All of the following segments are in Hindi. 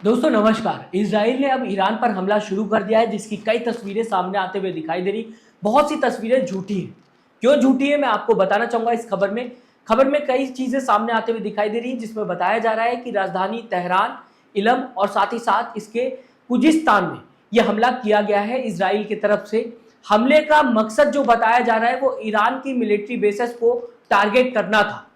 दोस्तों नमस्कार। इजराइल ने अब ईरान पर हमला शुरू कर दिया है, जिसकी कई तस्वीरें सामने आते हुए दिखाई दे रही। बहुत सी तस्वीरें झूठी हैं। क्यों झूठी है मैं आपको बताना चाहूंगा। इस खबर में कई चीजें सामने आते हुए दिखाई दे रही, जिसमें बताया जा रहा है कि राजधानी तेहरान, इलम और साथ ही साथ इसके खुजिस्तान में यह हमला किया गया है इजराइल की तरफ से। हमले का मकसद जो बताया जा रहा है वो ईरान की मिलिट्री बेसेस को टारगेट करना था।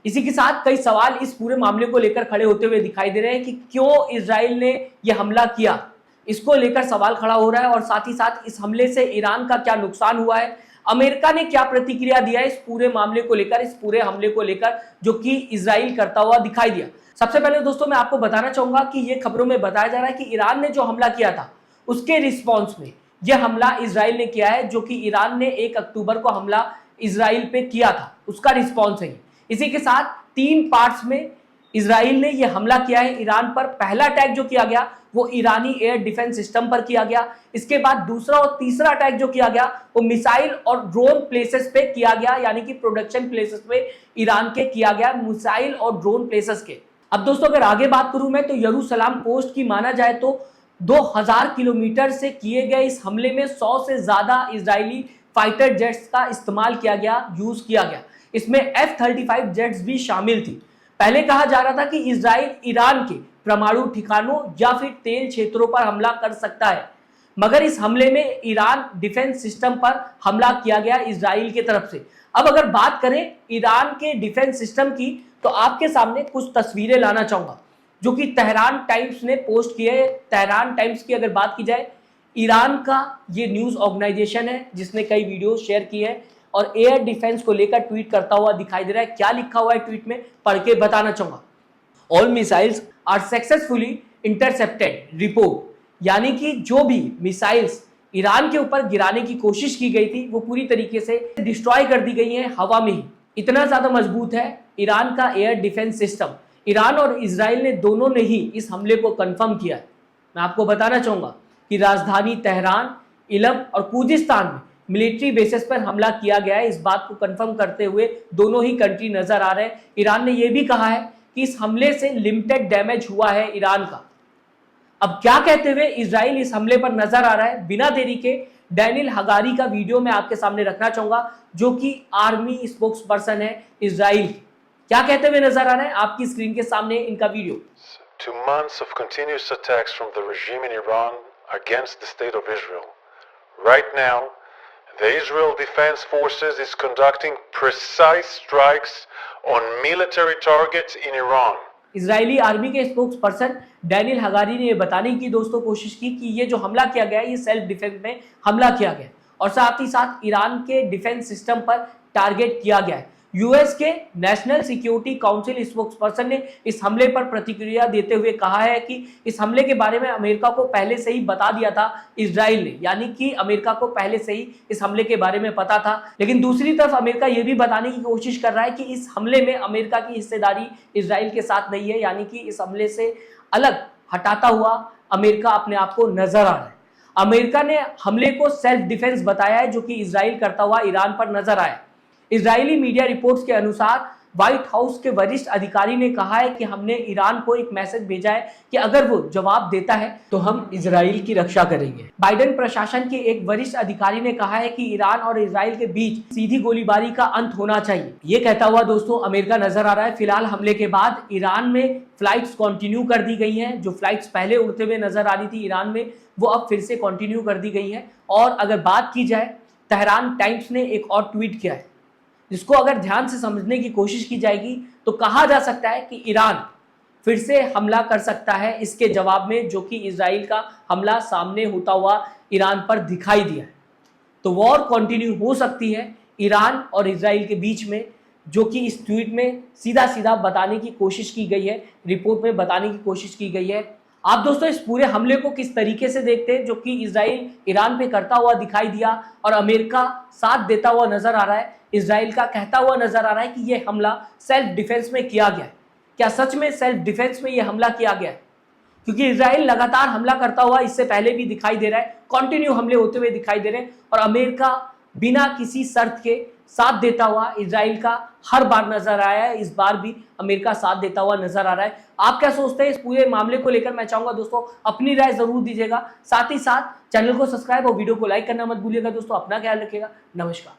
इसी के साथ कई सवाल इस पूरे मामले को लेकर खड़े होते हुए दिखाई दे रहे हैं कि क्यों इजराइल ने यह हमला किया। इसको लेकर सवाल खड़ा हो रहा है और साथ ही साथ इस हमले से ईरान का क्या नुकसान हुआ है, अमेरिका ने क्या प्रतिक्रिया दिया है इस पूरे मामले को लेकर, इस पूरे हमले को लेकर जो कि इजराइल करता हुआ दिखाई दिया। सबसे पहले दोस्तों मैं आपको बताना चाहूंगा कि यह खबरों में बताया जा रहा है कि ईरान ने जो हमला किया था उसके रिस्पॉन्स में यह हमला इजराइल ने किया है, जो कि ईरान ने 1 अक्टूबर को हमला इजराइल पे किया था, उसका रिस्पॉन्स है। इसी के साथ 3 पार्ट्स में इजराइल ने यह हमला किया है ईरान पर। पहला अटैक जो किया गया वो ईरानी एयर डिफेंस सिस्टम पर किया गया। इसके बाद दूसरा और तीसरा अटैक जो किया गया वो मिसाइल और ड्रोन प्लेसेस पे किया गया, यानी कि प्रोडक्शन प्लेसेस पे ईरान के किया गया, मिसाइल और ड्रोन प्लेसेस के। अब दोस्तों अगर आगे बात करूं मैं तो यरूशलेम पोस्ट की माना जाए तो 2000 किलोमीटर से किए गए इस हमले में 100 से ज्यादा इजरायली फाइटर जेट्स का इस्तेमाल किया गया, यूज किया गया। इसमें F-35 जेट्स भी शामिल थी। पहले कहा जा रहा था कि इजराइल ईरान के परमाणु ठिकानों या फिर तेल क्षेत्रों पर हमला कर सकता है, मगर इस हमले में ईरान डिफेंस सिस्टम पर हमला किया गया इजराइल की तरफ से। अब अगर बात करें ईरान के डिफेंस सिस्टम की तो आपके सामने कुछ तस्वीरें लाना चाहूंगा जो कि तेहरान टाइम्स ने पोस्ट की है। तेहरान टाइम्स की अगर बात की जाए, ईरान का ये न्यूज ऑर्गेनाइजेशन है जिसने कई वीडियो शेयर की है और एयर डिफेंस को लेकर ट्वीट करता हुआ दिखाई दे रहा है। क्या लिखा हुआ है ट्वीट में पढ़ के बताना चाहूंगा। All missiles are successfully intercepted report, यानी कि जो भी मिसाइल्स ईरान के ऊपर गिराने की कोशिश की गई थी वो पूरी तरीके से डिस्ट्रॉय कर दी गई है हवा में ही। इतना ज्यादा मजबूत है ईरान का एयर डिफेंस सिस्टम। ईरान और इजराइल ने दोनों ने ही इस हमले को कंफर्म किया है। मैं आपको बताना चाहूंगा कि राजधानी तेहरान, इलम और खुजिस्तान में मिलिट्री बेसिस पर हमला किया गया है। इस बात को कंफर्म करते हुए दोनों ही कंट्री नजर आ रहे हैं। ईरान ने यह भी कहा है कि इस हमले से लिमिटेड डैमेज हुआ है ईरान का। अब क्या कहते हुए इजराइल इस हमले पर नजर आ रहा है, बिना देरी के डैनियल हगारी का वीडियो मैं आपके सामने रखना चाहूंगा, जो कि आर्मी स्पोक्स पर्सन है इजराइल। क्या कहते हुए नजर आ रहा है आपकी स्क्रीन के सामने इनका video. 2 months of continuous attacks from the regime in Iran against the state of Israel. Right now, the Israel Defense Forces is conducting precise strikes on military targets in Iran. Israeli army के स्पोक्स पर्सन डैनियल हगारी ने यह बताने की दोस्तों कोशिश की कि ये जो हमला किया गया है ये सेल्फ डिफेंस में हमला किया गया और साथ ही साथ ईरान के डिफेंस सिस्टम पर टारगेट किया गया है। यूएस के national security council spokes person ने इस हमले पर प्रतिक्रिया देते हुए कहा है कि इस हमले के बारे में अमेरिका को पहले से ही बता दिया था इजराइल ने, यानी कि अमेरिका को पहले से ही इस हमले के बारे में पता था। लेकिन दूसरी तरफ अमेरिका यह भी बताने की कोशिश कर रहा है कि इस हमले में अमेरिका की हिस्सेदारी इजराइल के साथ नहीं है, यानी कि इस हमले से अलग हटाता हुआ अमेरिका अपने आप को नजर आ रहा है। अमेरिका ने हमले को सेल्फ डिफेंस बताया है, जो कि इजराइल करता हुआ ईरान पर नजर आया। इजरायली मीडिया रिपोर्ट्स के अनुसार व्हाइट हाउस के वरिष्ठ अधिकारी ने कहा है कि हमने ईरान को एक मैसेज भेजा है कि अगर वो जवाब देता है तो हम इजराइल की रक्षा करेंगे। बाइडेन प्रशासन के एक वरिष्ठ अधिकारी ने कहा है कि ईरान और इजराइल के बीच सीधी गोलीबारी का अंत होना चाहिए। ये कहता हुआ दोस्तों अमेरिका नजर आ रहा है। फिलहाल हमले के बाद ईरान में फ्लाइट्स कंटिन्यू कर दी गई हैं। जो फ्लाइट्स पहले उड़ते हुए नजर आ रही थी ईरान में, वो अब फिर से कंटिन्यू कर दी गई है। और अगर बात की जाए, तेहरान टाइम्स ने एक और ट्वीट किया है जिसको अगर ध्यान से समझने की कोशिश की जाएगी तो कहा जा सकता है कि ईरान फिर से हमला कर सकता है इसके जवाब में, जो कि इजराइल का हमला सामने होता हुआ ईरान पर दिखाई दिया है। तो वॉर कंटिन्यू हो सकती है ईरान और इजराइल के बीच में, जो कि इस ट्वीट में सीधा सीधा बताने की कोशिश की गई है, रिपोर्ट में बताने की कोशिश की गई है। आप दोस्तों इस पूरे हमले को किस तरीके से देखते हैं, जो कि इजराइल ईरान पे करता हुआ दिखाई दिया और अमेरिका साथ देता हुआ नजर आ रहा है, इजराइल का कहता हुआ नजर आ रहा है कि यह हमला सेल्फ डिफेंस में किया गया है। क्या सच में सेल्फ डिफेंस में यह हमला किया गया है? क्योंकि इजराइल लगातार हमला करता हुआ इससे पहले भी दिखाई दे रहा है, कंटिन्यू हमले होते हुए दिखाई दे रहे हैं और अमेरिका बिना किसी शर्त के साथ देता हुआ इजराइल का हर बार नजर आया है, इस बार भी अमेरिका साथ देता हुआ नजर आ रहा है। आप क्या सोचते हैं इस पूरे मामले को लेकर? मैं चाहूंगा दोस्तों अपनी राय जरूर दीजिएगा। साथ ही साथ चैनल को सब्सक्राइब और वीडियो को लाइक करना मत भूलिएगा दोस्तों। अपना ख्याल रखिएगा। नमस्कार।